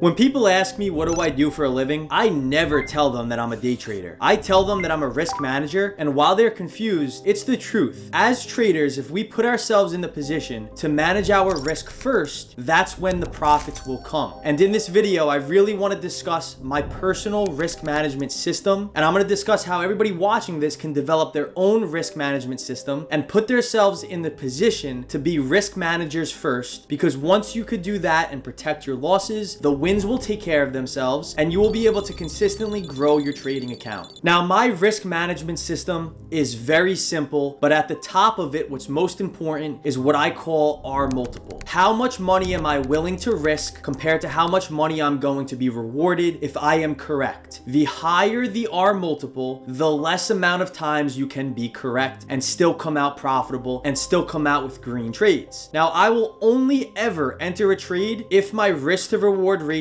When people ask me what do I do for a living, I never tell them that I'm a day trader. I tell them that I'm a risk manager, and while they're confused, it's the truth. As traders, if we put ourselves in the position to manage our risk first, that's when the profits will come. And in this video, I really want to discuss my personal risk management system, and I'm going to discuss how everybody watching this can develop their own risk management system and put themselves in the position to be risk managers first, because once you could do that and protect your losses, the wins will take care of themselves and you will be able to consistently grow your trading account. Now, my risk management system is very simple, but at the top of it, what's most important is what I call R multiple. How much money am I willing to risk compared to how much money I'm going to be rewarded if I am correct? The higher the R multiple, the less amount of times you can be correct and still come out profitable and still come out with green trades. Now, I will only ever enter a trade if my risk to reward ratio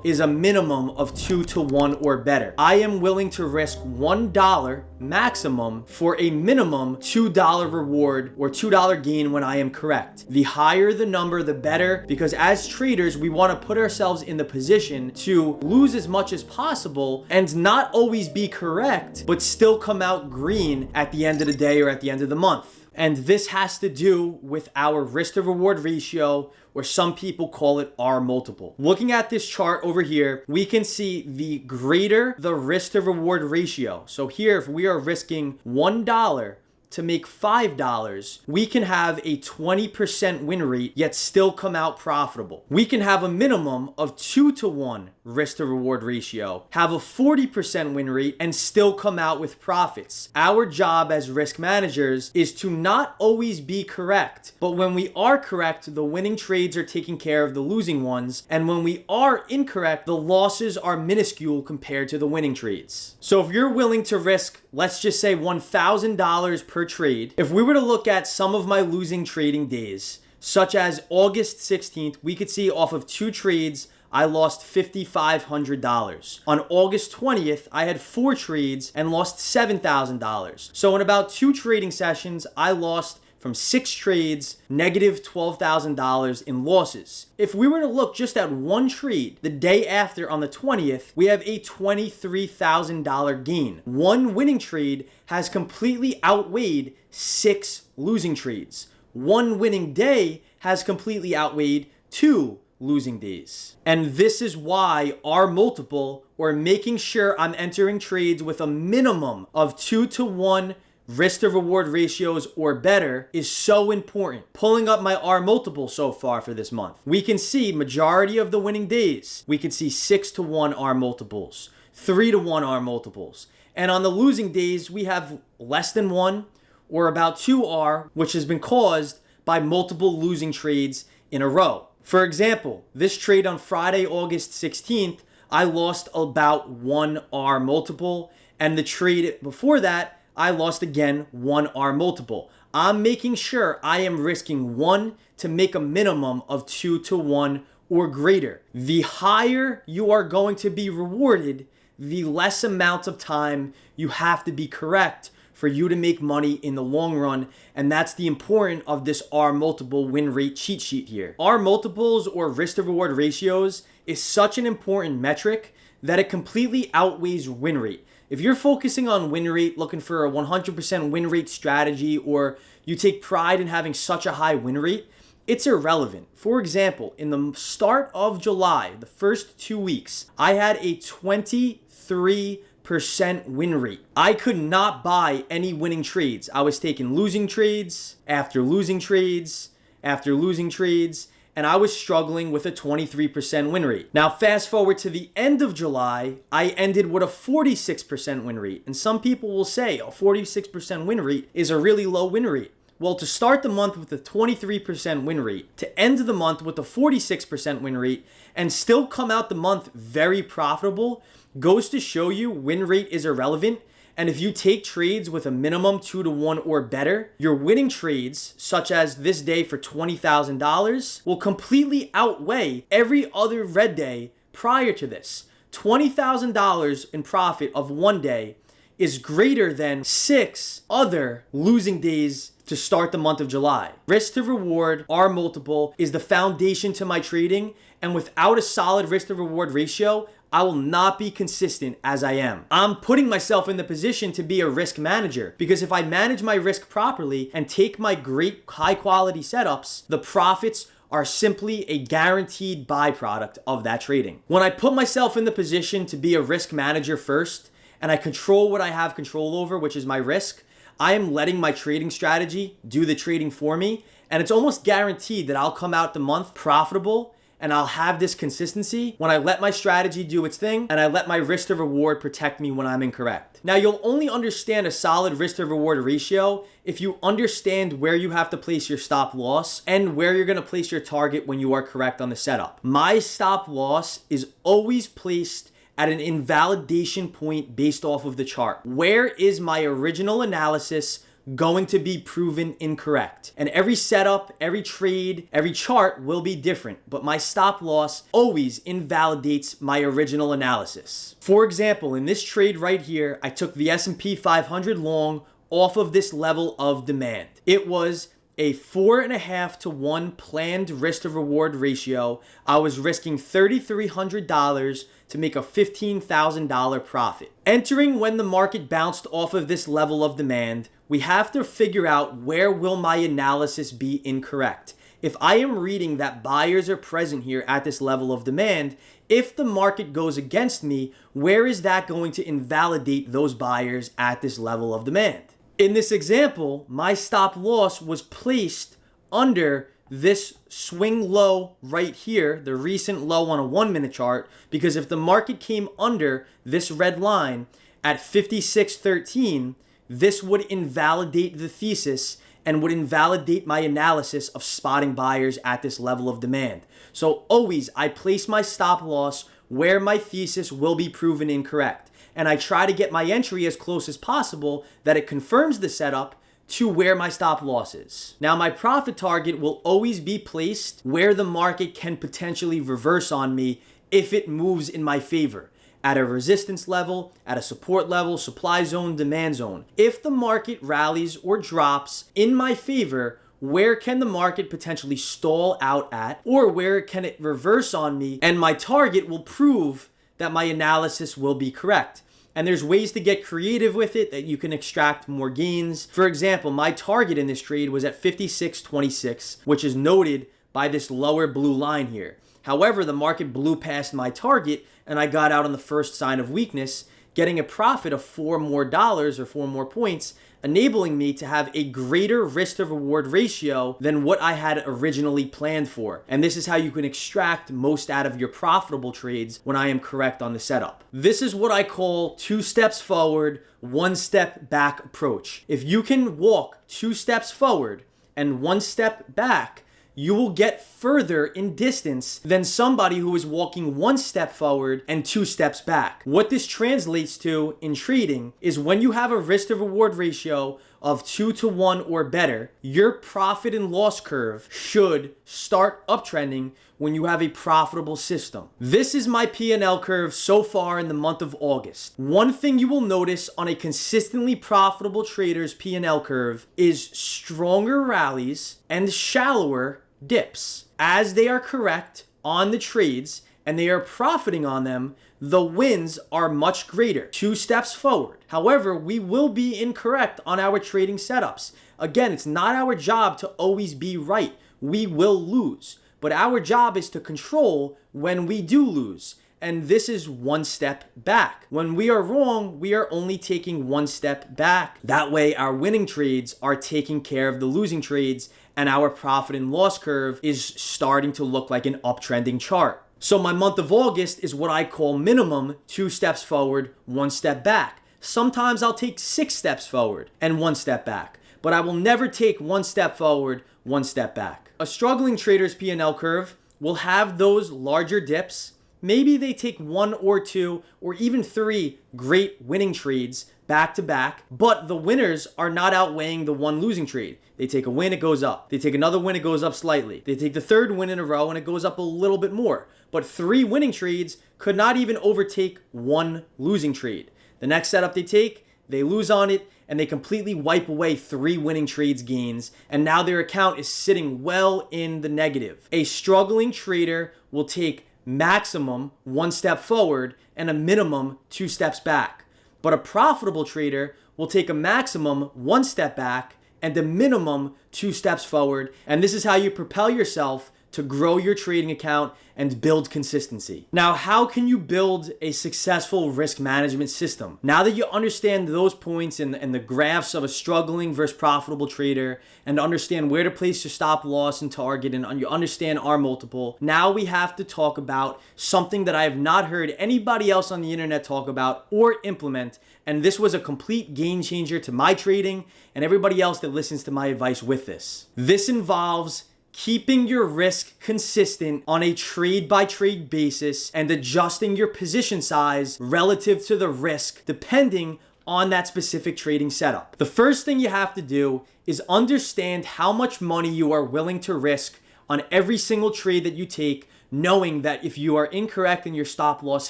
is a minimum of 2-to-1 or better. I am willing to risk $1 maximum for a minimum $2 reward or $2 gain when I am correct. The higher the number, the better, because as traders, we want to put ourselves in the position to lose as much as possible and not always be correct, but still come out green at the end of the day or at the end of the month. And this has to do with our risk to reward ratio, or some people call it R multiple. Looking at this chart over here, we can see the greater the risk to reward ratio. So here, if we are risking $1 to make $5, we can have a 20% win rate, yet still come out profitable. We can have a minimum of 2-to-1 risk to reward ratio, have a 40% win rate, and still come out with profits. Our job as risk managers is to not always be correct, but when we are correct, the winning trades are taking care of the losing ones, and when we are incorrect, the losses are minuscule compared to the winning trades. So if you're willing to risk, let's just say $1,000 per trade, if we were to look at some of my losing trading days, such as August 16th, we could see off of 2 trades, I lost $5,500. On August 20th, I had 4 trades and lost $7,000. So in about 2 trading sessions, I lost from 6 trades, negative $12,000 in losses. If we were to look just at 1 trade the day after on the 20th, we have a $23,000 gain. 1 winning trade has completely outweighed 6 losing trades. 1 winning day has completely outweighed 2 losing days. And this is why R multiple, or making sure I'm entering trades with a minimum of 2-to-1 risk to reward ratios or better, is so important. Pulling up my R multiple so far for this month, we can see majority of the winning days, we can see 6-to-1 R multiples, 3-to-1 R multiples. And on the losing days, we have less than 1 or about 2R, which has been caused by multiple losing trades in a row. For example, this trade on Friday, August 16th, I lost about 1 R multiple, and the trade before that, I lost again 1 R multiple. I'm making sure I am risking 1 to make a minimum of 2-to-1 or greater. The higher you are going to be rewarded, the less amount of time you have to be correct for you to make money in the long run. And that's the importance of this R multiple win rate cheat sheet here. R multiples, or risk to reward ratios, is such an important metric that it completely outweighs win rate. If you're focusing on win rate, looking for a 100% win rate strategy, or you take pride in having such a high win rate, it's irrelevant. For example, in the start of July, the first 2 weeks, I had a 23% win rate. I could not buy any winning trades. I was taking losing trades after losing trades after losing trades, and I was struggling with a 23% win rate. Now, fast forward to the end of July, I ended with a 46% win rate. And some people will say a 46% win rate is a really low win rate. Well, to start the month with a 23% win rate, to end the month with a 46% win rate, and still come out the month very profitable, goes to show you win rate is irrelevant. And if you take trades with a minimum 2-to-1 or better, your winning trades, such as this day for $20,000, will completely outweigh every other red day prior to this. $20,000 in profit of one day is greater than 6 other losing days to start the month of July. Risk to reward, R multiple, is the foundation to my trading, and without a solid risk to reward ratio, I will not be consistent as I am. I'm putting myself in the position to be a risk manager, because if I manage my risk properly and take my great high quality setups, the profits are simply a guaranteed byproduct of that trading. When I put myself in the position to be a risk manager first, and I control what I have control over, which is my risk, I am letting my trading strategy do the trading for me, and it's almost guaranteed that I'll come out the month profitable and I'll have this consistency when I let my strategy do its thing and I let my risk to reward protect me when I'm incorrect. Now, you'll only understand a solid risk to reward ratio if you understand where you have to place your stop loss and where you're going to place your target when you are correct on the setup. My stop loss is always placed at an invalidation point based off of the chart. Where is my original analysis going to be proven incorrect? And every setup, every trade, every chart will be different, but my stop loss always invalidates my original analysis. For example, in this trade right here, I took the S&P 500 long off of this level of demand. It was a 4.5 to 1 planned risk to reward ratio. I was risking $3,300 to make a $15,000 profit. Entering when the market bounced off of this level of demand, we have to figure out where will my analysis be incorrect. If I am reading that buyers are present here at this level of demand, if the market goes against me, where is that going to invalidate those buyers at this level of demand? In this example, my stop loss was placed under this swing low right here, the recent low on a 1-minute chart, because if the market came under this red line at 56.13, this would invalidate the thesis and would invalidate my analysis of spotting buyers at this level of demand. So always, I place my stop loss where my thesis will be proven incorrect. And I try to get my entry as close as possible that it confirms the setup to where my stop loss is. Now, my profit target will always be placed where the market can potentially reverse on me if it moves in my favor. At a resistance level, at a support level, supply zone, demand zone. If the market rallies or drops in my favor, where can the market potentially stall out at? Or where can it reverse on me and my target will prove that my analysis will be correct? And there's ways to get creative with it that you can extract more gains. For example, my target in this trade was at 56.26, which is noted by this lower blue line here. However, the market blew past my target and I got out on the first sign of weakness, getting a profit of $4 more or 4 more points, enabling me to have a greater risk to reward ratio than what I had originally planned for. And this is how you can extract most out of your profitable trades when I am correct on the setup. This is what I call 2 steps forward, 1 step back approach. If you can walk 2 steps forward and 1 step back, you will get further in distance than somebody who is walking 1 step forward and 2 steps back. What this translates to in trading is when you have a risk to reward ratio of 2 to 1 or better, your profit and loss curve should start uptrending when you have a profitable system. This is my P&L curve so far in the month of August. One thing you will notice on a consistently profitable trader's P&L curve is stronger rallies and shallower dips. As they are correct on the trades and they are profiting on them, the wins are much greater. 2 steps forward. However, we will be incorrect on our trading setups. Again, it's not our job to always be right. We will lose. But our job is to control when we do lose. And this is 1 step back. When we are wrong, we are only taking 1 step back. That way, our winning trades are taking care of the losing trades and our profit and loss curve is starting to look like an uptrending chart. So my month of August is what I call minimum 2 steps forward, 1 step back. Sometimes I'll take 6 steps forward and 1 step back, but I will never take 1 step forward, 1 step back. A struggling trader's P&L curve will have those larger dips. Maybe they take 1 or 2 or even 3 great winning trades back to back, but the winners are not outweighing the 1 losing trade. They take a win, it goes up. They take another win, it goes up slightly. They take the 3rd win in a row and it goes up a little bit more. But 3 winning trades could not even overtake 1 losing trade. The next setup they take, they lose on it, and they completely wipe away 3 winning trades gains, and now their account is sitting well in the negative. A struggling trader will take maximum 1 step forward and a minimum 2 steps back. But a profitable trader will take a maximum 1 step back and a minimum 2 steps forward. And this is how you propel yourself to grow your trading account and build consistency. Now, how can you build a successful risk management system? Now that you understand those points and the graphs of a struggling versus profitable trader, and understand where to place your stop loss and target, and you understand R multiple, now we have to talk about something that I have not heard anybody else on the internet talk about or implement. And this was a complete game changer to my trading and everybody else that listens to my advice with this. This involves keeping your risk consistent on a trade-by-trade basis and adjusting your position size relative to the risk depending on that specific trading setup. The first thing you have to do is understand how much money you are willing to risk on every single trade that you take, knowing that if you are incorrect and your stop loss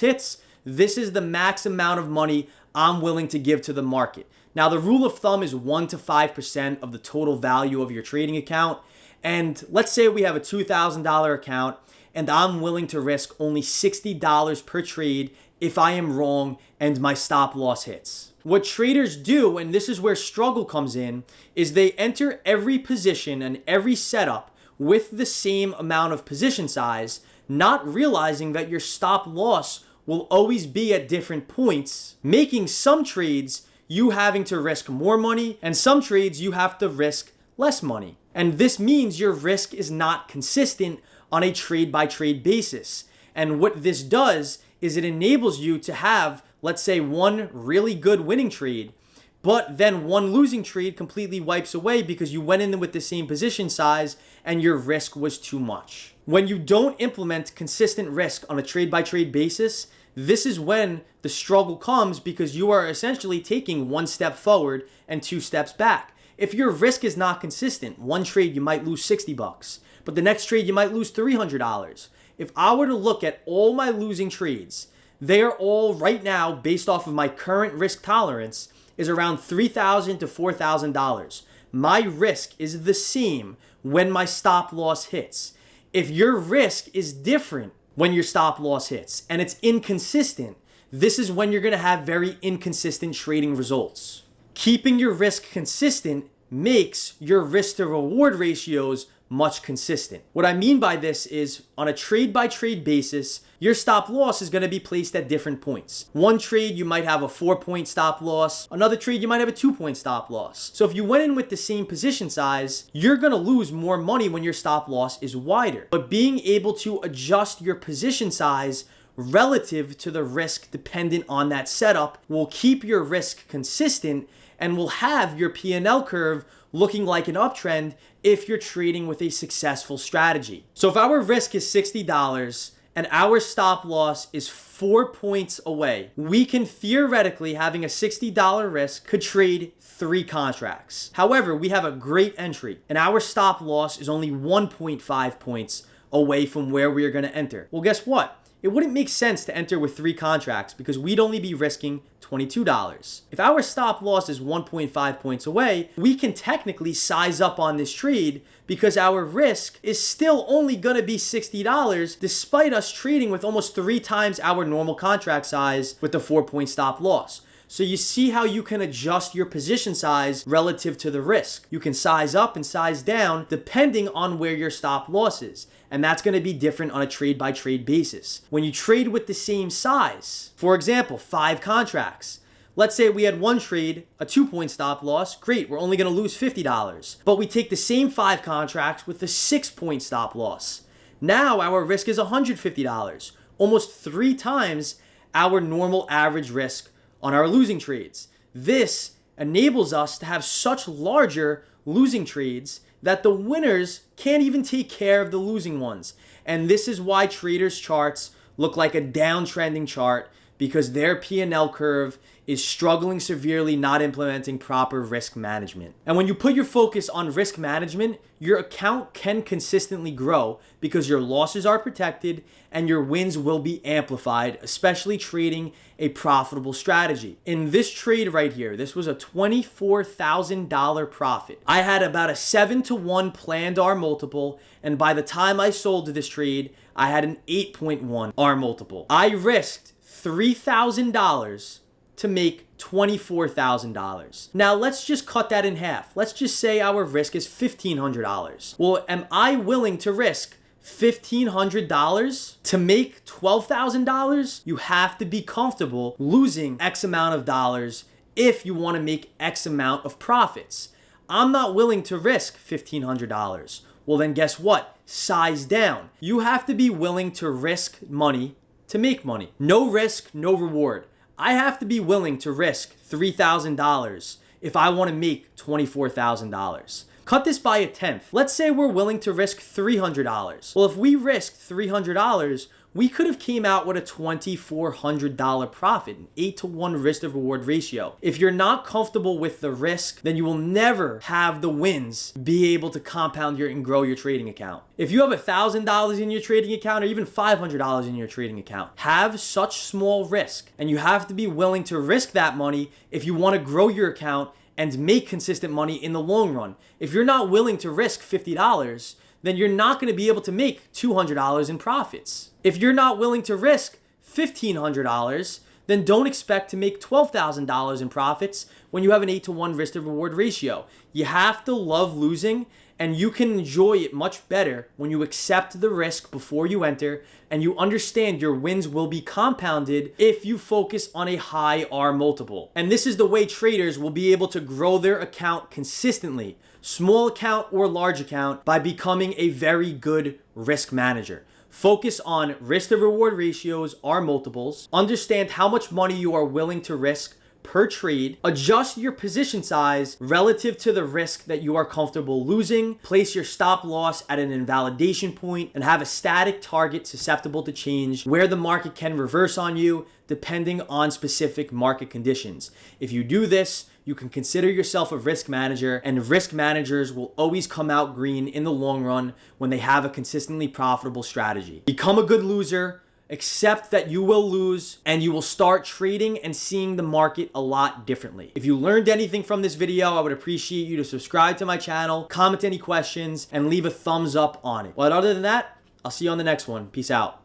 hits, this is the max amount of money I'm willing to give to the market. Now, the rule of thumb is 1 to 5% of the total value of your trading account. And let's say we have a $2,000 account and I'm willing to risk only $60 per trade if I am wrong and my stop loss hits. What traders do, and this is where struggle comes in, is they enter every position and every setup with the same amount of position size, not realizing that your stop loss will always be at different points, making some trades you having to risk more money and some trades you have to risk less money. And this means your risk is not consistent on a trade-by-trade basis. And what this does is it enables you to have, let's say, one really good winning trade, but then one losing trade completely wipes away because you went in with the same position size and your risk was too much. When you don't implement consistent risk on a trade-by-trade basis, this is when the struggle comes because you are essentially taking 1 step forward and 2 steps back. If your risk is not consistent, one trade you might lose $60, but the next trade you might lose $300. If I were to look at all my losing trades, they are all right now, based off of my current risk tolerance, is around $3,000 to $4,000. My risk is the same when my stop loss hits. If your risk is different when your stop loss hits and it's inconsistent, this is when you're going to have very inconsistent trading results. Keeping your risk consistent makes your risk to reward ratios much consistent. What I mean by this is on a trade-by-trade basis, your stop loss is going to be placed at different points. One trade, you might have a 4-point stop loss. Another trade, you might have a 2-point stop loss. So if you went in with the same position size, you're going to lose more money when your stop loss is wider. But being able to adjust your position size relative to the risk dependent on that setup will keep your risk consistent and will have your P&L curve looking like an uptrend if you're trading with a successful strategy. So if our risk is $60 and our stop loss is 4 points away, we can theoretically, having a $60 risk, could trade 3 contracts. However, we have a great entry and our stop loss is only 1.5 points away from where we are going to enter. Well, guess what? It wouldn't make sense to enter with 3 contracts because we'd only be risking $22. If our stop loss is 1.5 points away, we can technically size up on this trade because our risk is still only going to be $60 despite us trading with almost 3 times our normal contract size with the 4-point stop loss. So you see how you can adjust your position size relative to the risk. You can size up and size down depending on where your stop loss is. And that's going to be different on a trade-by-trade basis. When you trade with the same size, for example, 5 contracts. Let's say we had one trade, a 2-point stop loss. Great, we're only going to lose $50. But we take the same 5 contracts with a 6-point stop loss. Now our risk is $150, almost 3 times our normal average risk on our losing trades. This enables us to have such larger losing trades that the winners can't even take care of the losing ones. And this is why traders' charts look like a downtrending chart, because their P&L curve is struggling severely, not implementing proper risk management. And when you put your focus on risk management, your account can consistently grow because your losses are protected and your wins will be amplified, especially trading a profitable strategy. In this trade right here, this was a $24,000 profit. I had about a 7-to-1 planned R multiple, and by the time I sold this trade, I had an 8.1 R multiple. I risked $3,000 to make $24,000. Now let's just cut that in half. Let's just say our risk is $1,500. Well, am I willing to risk $1,500 to make $12,000? You have to be comfortable losing X amount of dollars if you want to make X amount of profits. I'm not willing to risk $1,500. Well, then guess what? Size down. You have to be willing to risk money to make money. No risk, no reward. I have to be willing to risk $3,000 if I want to make $24,000. Cut this by a tenth. Let's say we're willing to risk $300. Well, if we risked $300, we could have came out with a $2,400 profit, an 8-to-1 risk to reward ratio. If you're not comfortable with the risk, then you will never have the wins be able to compound and grow your trading account. If you have $1,000 in your trading account or even $500 in your trading account, have such small risk, and you have to be willing to risk that money if you want to grow your account and make consistent money in the long run. If you're not willing to risk $50, then you're not going to be able to make $200 in profits. If you're not willing to risk $1,500, then don't expect to make $12,000 in profits when you have an 8-to-1 risk to reward ratio. You have to love losing, and you can enjoy it much better when you accept the risk before you enter and you understand your wins will be compounded if you focus on a high R multiple. And this is the way traders will be able to grow their account consistently, small account or large account, by becoming a very good risk manager. Focus on risk to reward ratios, R multiples, understand how much money you are willing to risk per trade, adjust your position size relative to the risk that you are comfortable losing, place your stop loss at an invalidation point, and have a static target susceptible to change where the market can reverse on you depending on specific market conditions. If you do this, you can consider yourself a risk manager, and risk managers will always come out green in the long run when they have a consistently profitable strategy. Become a good loser. Accept that you will lose, and you will start trading and seeing the market a lot differently. If you learned anything from this video, I would appreciate you to subscribe to my channel, comment any questions, and leave a thumbs up on it. But other than that, I'll see you on the next one. Peace out.